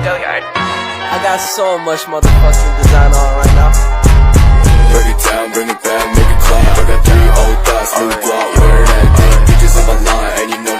I got so much motherfucking design on right now. Break it down, bring it back, make it clap. I got 3 old thoughts, new guap, wear that thing. Bitches on my line, and you know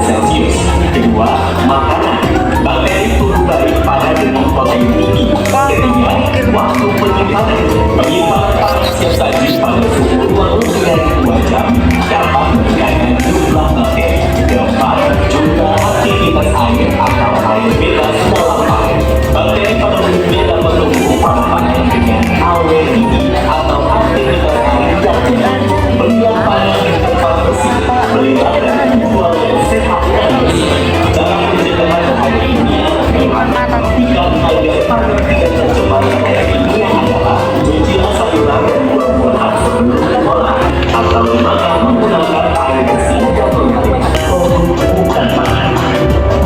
Celsius. Kedua, makanan. Bakteri tumbuh baik pada dengan protein tinggi. Ketiga, waktu penyimpanan. Penyimpanan panas siap saji pada suhu ruang lebih dari 2 jam dapat meningkatkan jumlah bakteri. Keempat, jumlah aktivitas air atau air bebas dalam panen. Bakteri pada umumnya dapat tumbuh pada panen dengan awer tinggi atau aktivitas air yang rendah. Berikan panen di tempat bersih, pelihara dan jual yang sehat dan bersih. Dalam pencegahan bahaya kimia, memastikan agar panen tidak tercemar bahaya kimia adalah mencuci sayuran dan buah-buahan sebelum diolah atau dimakan menggunakan air bersih dan bukan panas.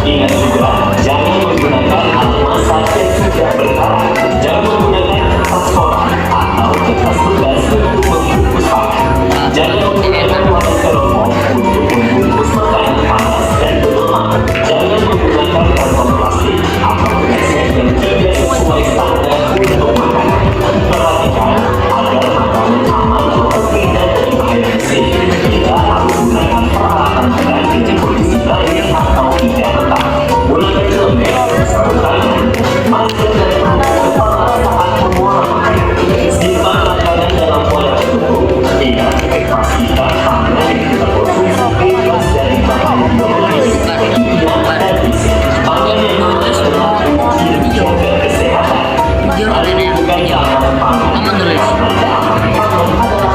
Ingat juga, jangan menggunakan alat masak yang sudah berkarat. Jangan menggunakan kertas koran atau kertas bekas untuk membungkus panen. Jangan menggunakan wadah styrofoam untuk membungkus makanan panas dan berlemak. Jangan menggunakan kantong plastik atau kresek yang tidak sesuai standar untuk makanan. Perhatikan agar makanan aman untuk tidak berbahaya bersih. Kita harus gunakan peralatan pengganti yang kondisi baik atau tidak retak. Gunakan lembek, sarung tangan, masker dan pelindung kepala saat mengolah makanan. Simpan makanan dalam wadah tertutup. Ingat, pastikan makanan yang kita konsumsi bebas dari bahan biologis, kimia, dan fisik. Makanan yang bebas adalah kunci menjaga kesehatan. Bukan makanan pangan. Karena aman pangan adalah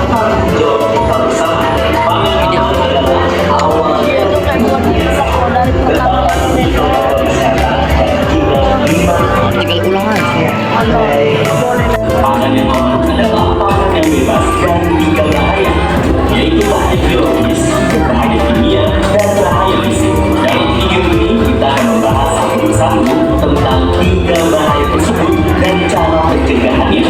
tanggung jawab kita bersama. Pangan adalah awal yang tetap menjaga kesehatan dan juga lima. Pangan yang aman adalah pangan yang bebas dari 3 bahaya, yaitu bahaya biologis, bahaya kimia, dan bahaya fisik. Dalam video ini kita akan membahas satu persatu tentang 3 bahaya tersebut dan cara pencegahannya.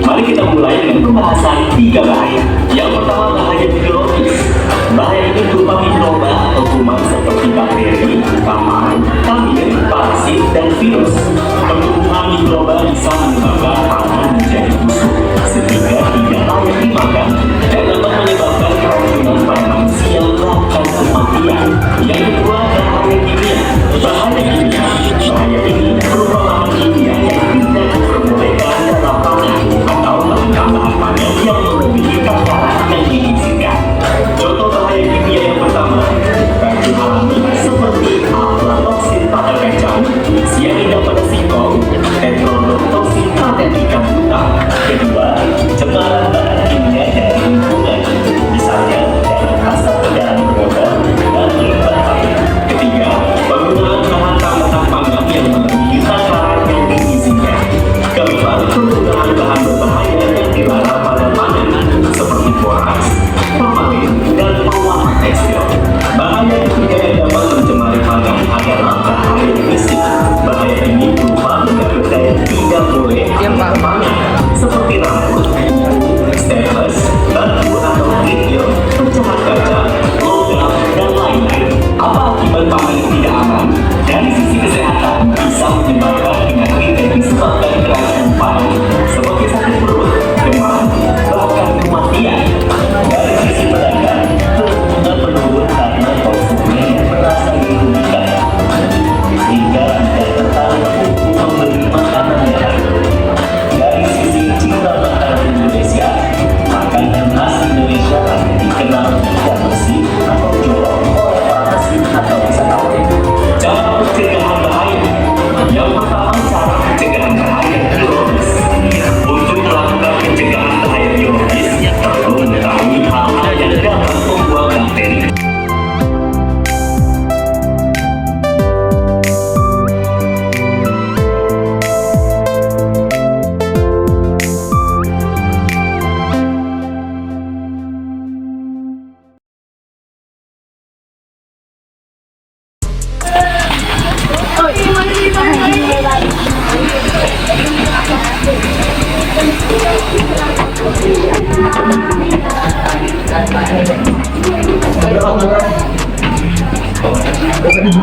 Mari kita mulai dengan pembahasan 3 bahaya. Yang pertama, bahaya biologis. Bahaya ini berupa mikroba atau kuman seperti bakteri, kamar, kambil, parasit, dan virus. Pertumbuhan mikroba bisa menyebabkan makanan menjadi busuk sehingga tidak layak dimakan dan dapat menyebabkan keracunan pada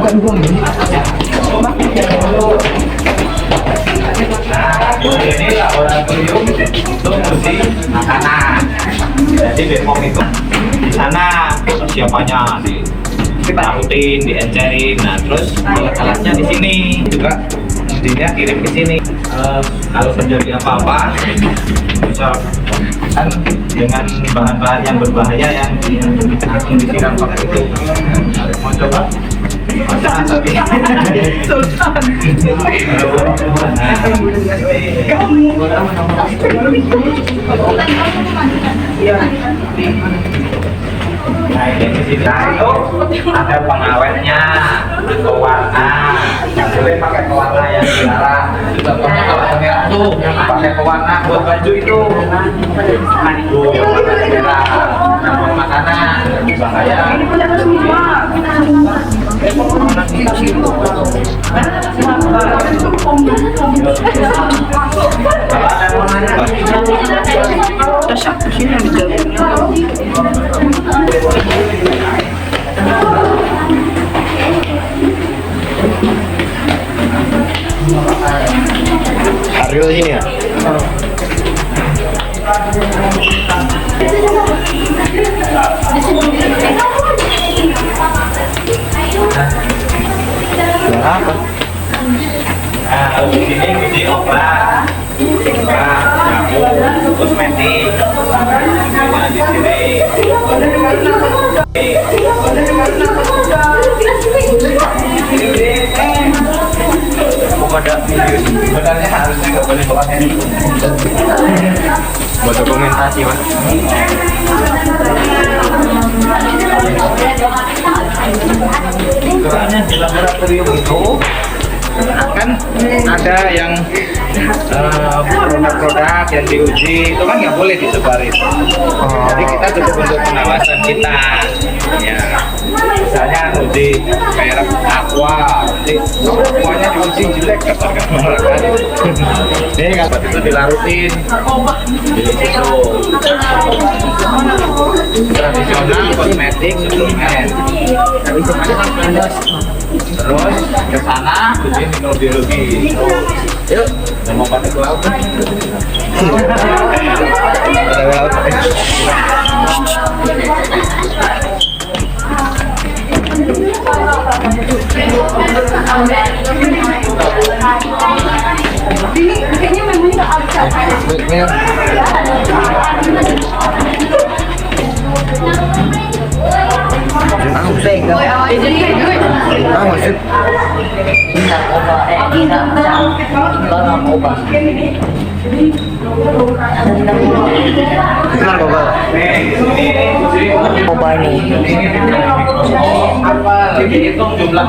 Ini laboratorium untuk musik makanan. Jadi Bepom itu di sana persiapannya rutin, diencerin. Nah terus alat-alatnya di sini juga mestinya kirim ke sini. Kalau terjadi apa-apa bisa kan dengan bahan-bahan yang berbahaya yang langsung disiram pakai itu. Mau coba? Masa tapi Sultan. Nah ini di sini itu ada pengawetnya, pewarna. Yang boleh pakai pewarna yang dilarang. Juga kalau merah tuh pakai pewarna buat baju itu. Itu yang warna merah. Nah, makanan bahaya. Ariel sini ya? Apa? Nah, kalau di sini uji obat, jamu, kosmetik. Nah, di sini ada sebenarnya harusnya nggak boleh bawa handphone Buat dokumentasi, Pak. soalnya di laboratorium itu kan ada yang produk-produk yang diuji itu kan nggak boleh disebarin. Jadi kita cukup untuk pengawasan kita. Ya, misalnya uji merek Aqua, nanti semuanya diuji jelek katakan orang kan. Ini kalau itu dilarutin di situ. Tradisional, kosmetik, suplemen. Terus ke sana uji mikrobiologi. Yuk, udah mau pada ke laut. Ada laut. Kayaknya memang nggak ada. Maksud kenal Bapak? Coba nih. Apa dihitung jumlah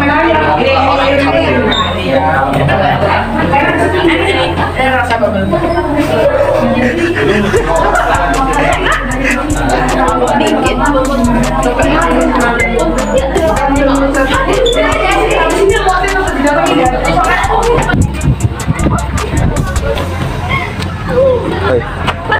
Hey.